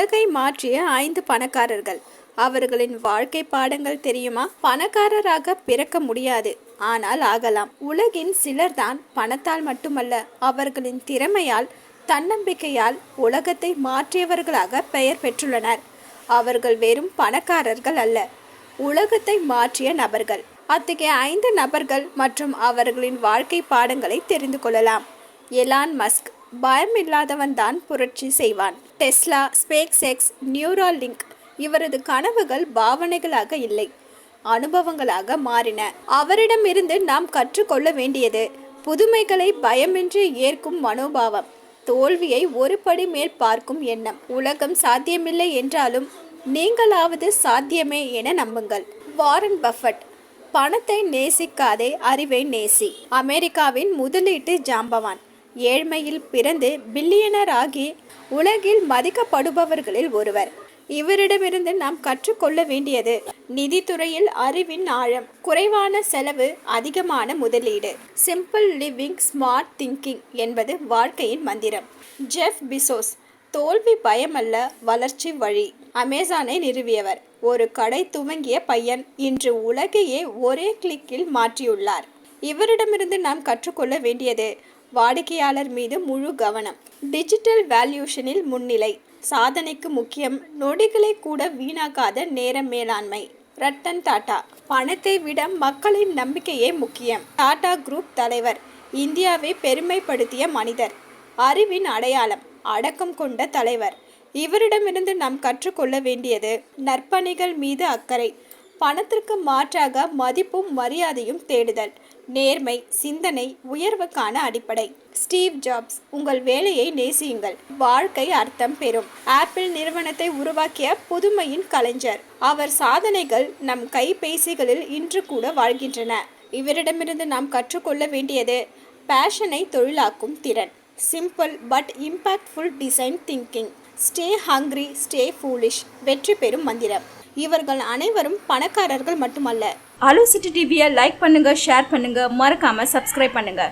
உலகை மாற்றிய 5 பணக்காரர்கள். அவர்களின் வாழ்க்கை பாடங்கள் தெரியுமா? பணக்காரராக பிறக்க முடியாது, ஆனால் ஆகலாம். உலகின் சிலர்தான் பணத்தால் மட்டுமல்ல, அவர்களின் திறமையால், தன்னம்பிக்கையால் உலகத்தை மாற்றியவர்களாக பெயர் பெற்றுள்ளனர். அவர்கள் வெறும் பணக்காரர்கள் அல்ல, உலகத்தை மாற்றிய நபர்கள். அத்தகைய 5 நபர்கள் மற்றும் அவர்களின் வாழ்க்கை பாடங்களை தெரிந்து கொள்ளலாம். Elon Musk. பயமில்லாதவன் தான் புரட்சி செய்வான். Tesla, space X, Neuralink. இவரது கனவுகள் பாவனைகளாக இல்லை, அனுபவங்களாக மாறின. அவரிடமிருந்து நாம் கற்றுக்கொள்ள வேண்டியது புதுமைகளை பயமின்றி ஏற்கும் மனோபாவம், தோல்வியை ஒரு படி மேல் பார்க்கும் எண்ணம். உலகம் சாத்தியமில்லை என்றாலும் நீங்களாவது சாத்தியமே என நம்புங்கள். Warren Buffett. பணத்தை நேசிக்காதே, அறிவை நேசி. அமெரிக்காவின் முதலீட்டு ஜாம்பவான். ஏழ்மையில் பிறந்து பில்லியனர் ஆகி உலகில் மதிக்கப்படுபவர்களில் ஒருவர். இவரிடமிருந்து நாம் கற்றுக்கொள்ள வேண்டியது நிதித்துறையில் அறிவின் ஆழம், குறைவான செலவு, அதிகமான முதலீடு. சிம்பிள் லிவிங், ஸ்மார்ட் திங்கிங் என்பது வாழ்க்கையின் மந்திரம். Jeff Bezos. தோல்வி பயமல்ல, வளர்ச்சி வழி. அமேசானை நிறுவியவர். ஒரு கடை துவங்கிய பையன் இன்று உலகையே ஒரே கிளிக்கில் மாற்றியுள்ளார். இவரிடமிருந்து நாம் கற்றுக்கொள்ள வேண்டியது வாடிக்கையாளர் மீது முழு கவனம், டிஜிட்டல் வேல்யூஷனில் முன்னிலை. சாதனைக்கு முக்கியம் நொடிகளை கூட வீணாக்காத நேர மேலாண்மை. ரத்தன் டாடா. பணத்தை விட மக்களின் நம்பிக்கையே முக்கியம். டாடா குரூப் தலைவர். இந்தியாவை பெருமைப்படுத்திய மனிதர். அறிவின் அடையாளம், அடக்கம் கொண்ட தலைவர். இவரிடமிருந்து நாம் கற்றுக்கொள்ள வேண்டியது நற்பணிகள் மீது அக்கறை, பணத்திற்கு மாற்றாக மதிப்பும் மரியாதையும் தேடுதல், நேர்மை, சிந்தனை உயர்வுக்கான அடிப்படை. Steve jobs. உங்கள் வேலையை நேசியுங்கள், வாழ்க்கை அர்த்தம் பெறும். ஆப்பிள் நிறுவனத்தை உருவாக்கிய புதுமையின் கலைஞர். அவர் சாதனைகள் நம் கைபேசிகளில் இன்று கூட வாழ்கின்றன. இவரிடமிருந்து நாம் கற்றுக்கொள்ள வேண்டியது பேஷனை தொழிலாக்கும் திறன். Simple but impactful design thinking. Stay hungry, stay foolish. வெற்றி பெறும் மந்திரம். இவர்கள் அனைவரும் பணக்காரர்கள் மட்டுமல்ல. அலோ சிட்டி டிவியை லைக் பண்ணுங்க, ஷேர் பண்ணுங்க, மறக்காம சப்ஸ்கிரைப் பண்ணுங்க.